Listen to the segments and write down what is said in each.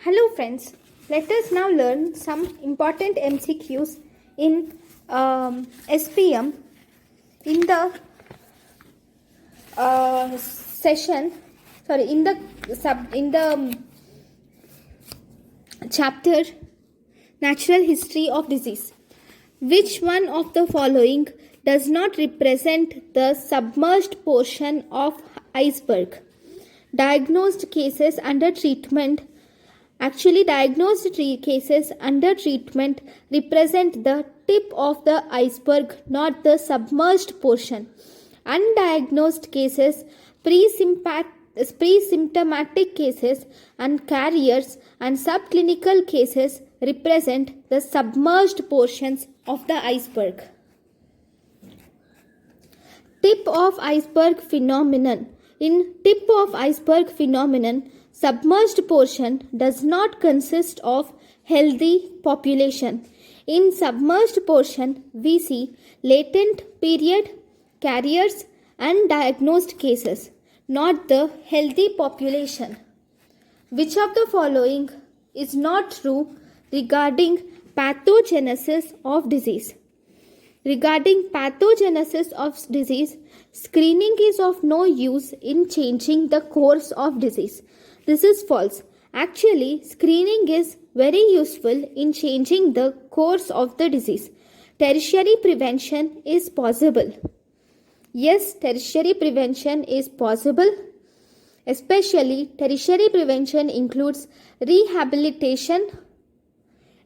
Hello friends, let us now learn some important MCQs in SPM in the chapter Natural History of Disease. Which one of the following does not represent the submerged portion of iceberg? Diagnosed cases under treatment cases under treatment represent the tip of the iceberg, not the submerged portion. Undiagnosed cases, pre-symptomatic cases, and carriers and subclinical cases represent the submerged portions of the iceberg. Tip of iceberg phenomenon. In tip of iceberg phenomenon, submerged portion does not consist of healthy population. In submerged portion, we see latent period, carriers, and diagnosed cases, not the healthy population. Which of the following is not true regarding pathogenesis of disease? Regarding pathogenesis of disease, screening is of no use in changing the course of disease. This is false. Actually, screening is very useful in changing the course of the disease. Tertiary prevention is possible. Yes, tertiary prevention is possible. Especially, tertiary prevention includes rehabilitation.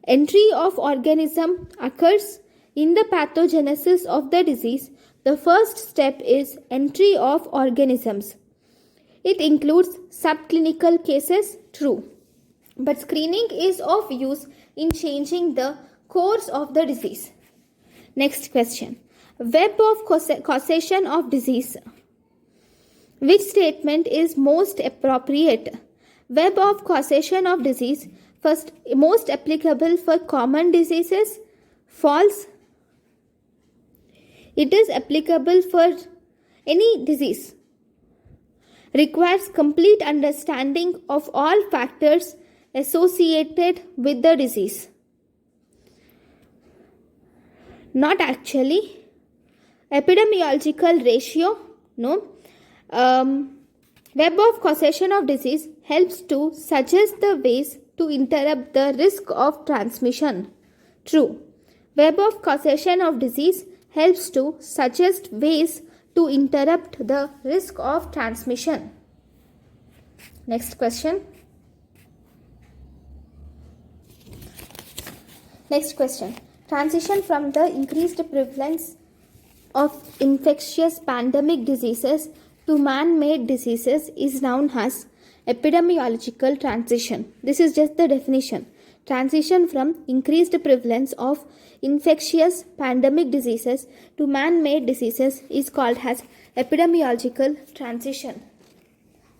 Entry of organism occurs in the pathogenesis of the disease. The first step is entry of organisms. It includes subclinical cases, true. But screening is of use in changing the course of the disease. Next question. Web of causation of disease. Which statement is most appropriate? Web of causation of disease. First, most applicable for common diseases. False. It is applicable for any disease. Requires complete understanding of all factors associated with the disease. Not actually. Epidemiological ratio, no. Web of causation of disease helps to suggest the ways to interrupt the risk of transmission. True. Web of causation of disease helps to suggest ways to interrupt the risk of transmission. Next question. Transition from the increased prevalence of infectious pandemic diseases to man-made diseases is known as epidemiological transition. This is just the definition. Transition from increased prevalence of infectious pandemic diseases to man-made diseases is called as epidemiological transition.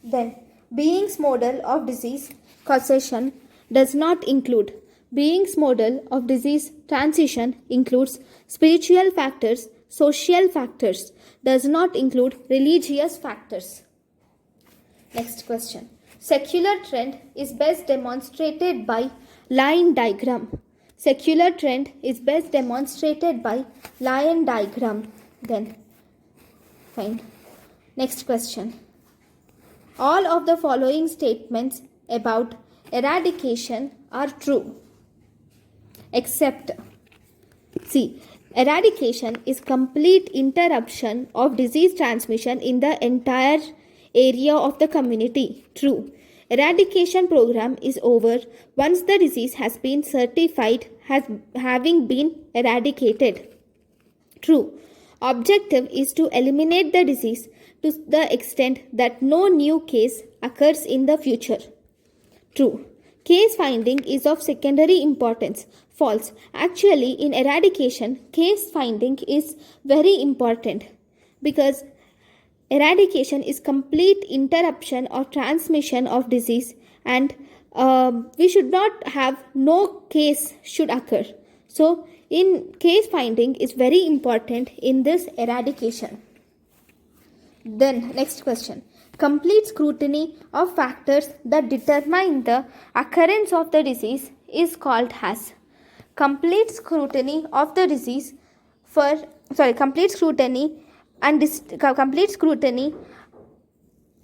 Then, Being's model of disease causation does not include. Being's model of disease transition includes spiritual factors, social factors, does not include religious factors. Next question. Secular trend is best demonstrated by line diagram. Secular trend is best demonstrated by line diagram. Then, fine. Next question. All of the following statements about eradication are true. Except, see, eradication is complete interruption of disease transmission in the entire area of the community. True. Eradication program is over once the disease has been certified as having been eradicated. True. Objective is to eliminate the disease to the extent that no new case occurs in the future. True. Case finding is of secondary importance. False. Actually, in eradication, case finding is very important because eradication is complete interruption or transmission of disease, and we should not have no case should occur. So, in case finding is very important in this eradication. Then, next question. Complete scrutiny of factors that determine the occurrence of the disease is called as complete scrutiny of the disease complete scrutiny complete scrutiny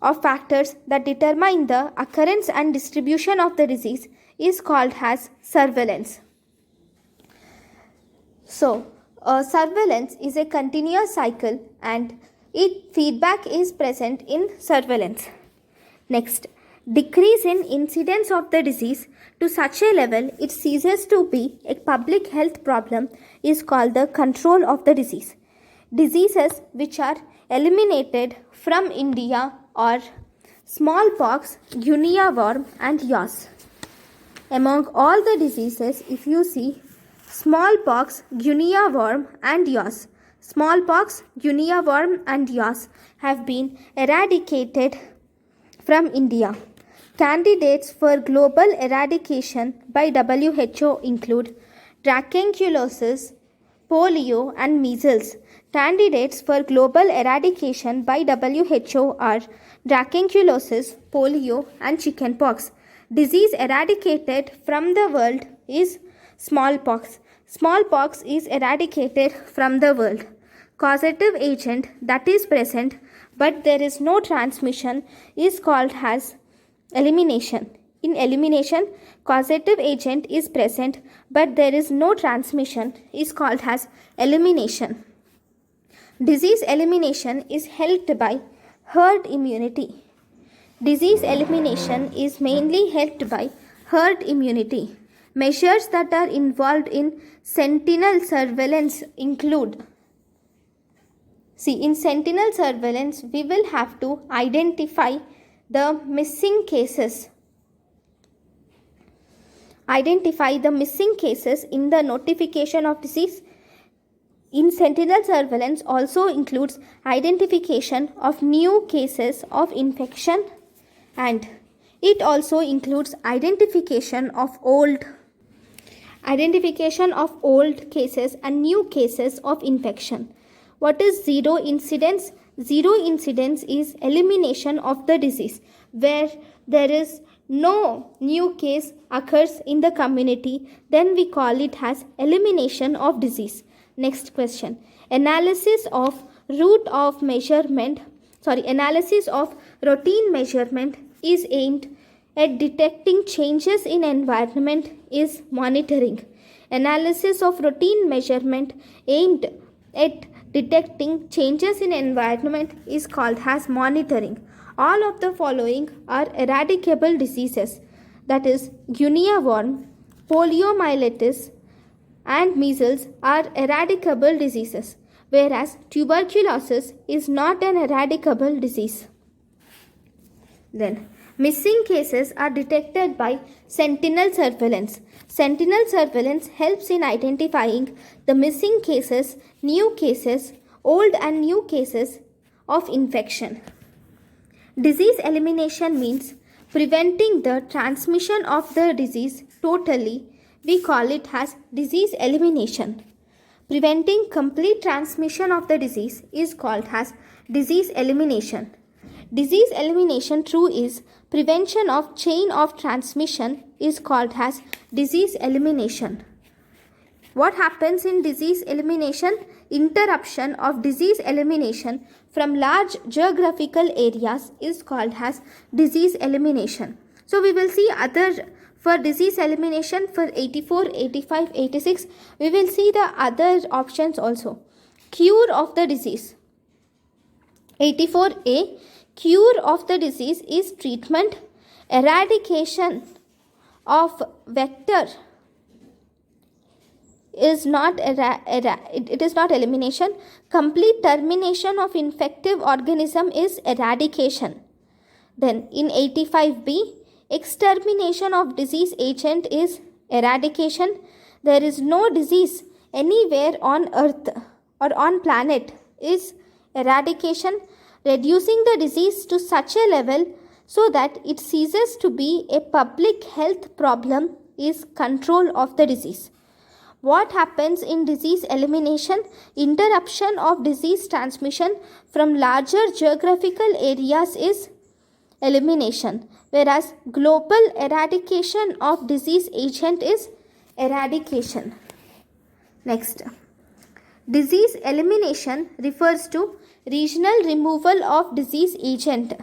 of factors that determine the occurrence and distribution of the disease is called as surveillance. So, surveillance is a continuous cycle and feedback is present in surveillance. Next, decrease in incidence of the disease to such a level it ceases to be a public health problem is called the control of the disease. Diseases which are eliminated from India are smallpox, guinea worm and yaws. Among all the diseases, if you see smallpox, guinea worm and yaws, smallpox, guinea worm and yaws have been eradicated from India. Candidates for global eradication by WHO include dracunculosis, polio and measles. Candidates for global eradication by WHO are dracunculosis, polio and chickenpox. Disease eradicated from the world is smallpox. Smallpox is eradicated from the world. Causative agent that is present but there is no transmission is called as elimination. In elimination, causative agent is present but there is no transmission is called as elimination. Disease elimination is helped by herd immunity. Disease elimination is mainly helped by herd immunity. Measures that are involved in sentinel surveillance include, in sentinel surveillance, we will have to identify the missing cases. Identify the missing cases in the notification of disease. In sentinel surveillance also includes identification of new cases of infection and it also includes identification of old cases and new cases of infection. What is zero incidence? Zero incidence is elimination of the disease where there is no new case occurs in the community, then we call it as elimination of disease. Next question. Analysis of routine measurement is aimed at detecting changes in environment is monitoring. Analysis of routine measurement aimed at detecting changes in environment is called as monitoring. All of the following are eradicable diseases, that is guinea worm, poliomyelitis and measles are eradicable diseases, whereas tuberculosis is not an eradicable disease. Then, missing cases are detected by sentinel surveillance. Sentinel surveillance helps in identifying the missing cases, new cases, old and new cases of infection. Disease elimination means preventing the transmission of the disease totally. We call it as disease elimination. Preventing complete transmission of the disease is called as disease elimination. Disease elimination true is prevention of chain of transmission is called as disease elimination. What happens in disease elimination? Interruption of disease elimination from large geographical areas is called as disease elimination. So we will see for disease elimination for 84, 85, 86, we will see the other options also. Cure of the disease. 84A, cure of the disease is treatment, eradication of vector is not it is not elimination. Complete termination of infective organism is eradication. Then in 85B, extermination of disease agent is eradication. There is no disease anywhere on earth or on planet is eradication. Reducing the disease to such a level so that it ceases to be a public health problem is control of the disease. What happens in disease elimination? Interruption of disease transmission from larger geographical areas is elimination, whereas global eradication of disease agent is eradication. Next, disease elimination refers to regional removal of disease agent.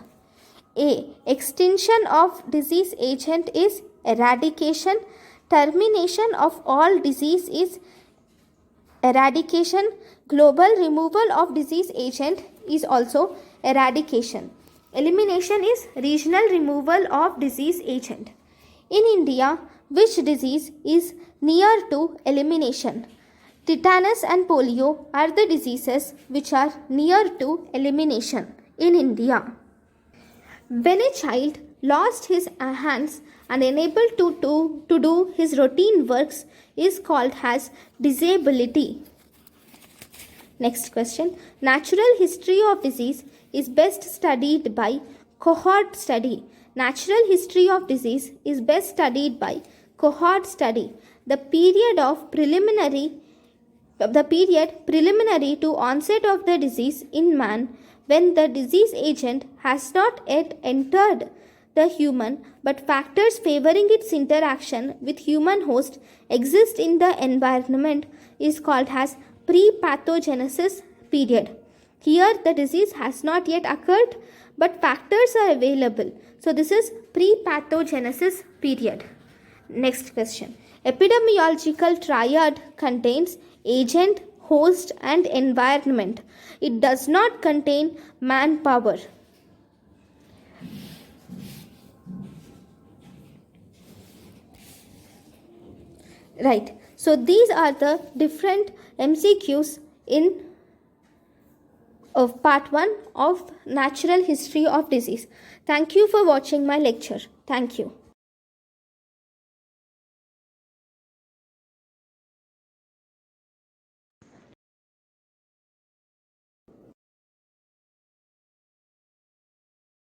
A. Extinction of disease agent is eradication. Termination of all disease is eradication. Global removal of disease agent is also eradication. Elimination is regional removal of disease agent. In India, which disease is near to elimination? Tetanus and polio are the diseases which are near to elimination in India. When a child lost his hands and unable to do his routine works is called as disability. Next question. Natural history of disease is best studied by cohort study. Natural history of disease is best studied by cohort study. The period preliminary to onset of the disease in man, when the disease agent has not yet entered the human but factors favoring its interaction with human host exist in the environment, is called as pre-pathogenesis period. Here the disease has not yet occurred but factors are available. So this is pre-pathogenesis period. Next question. Epidemiological triad contains agent, host and environment. It does not contain manpower. Right. So these are the different MCQs in part 1 of natural history of disease. Thank you for watching my lecture. Thank you.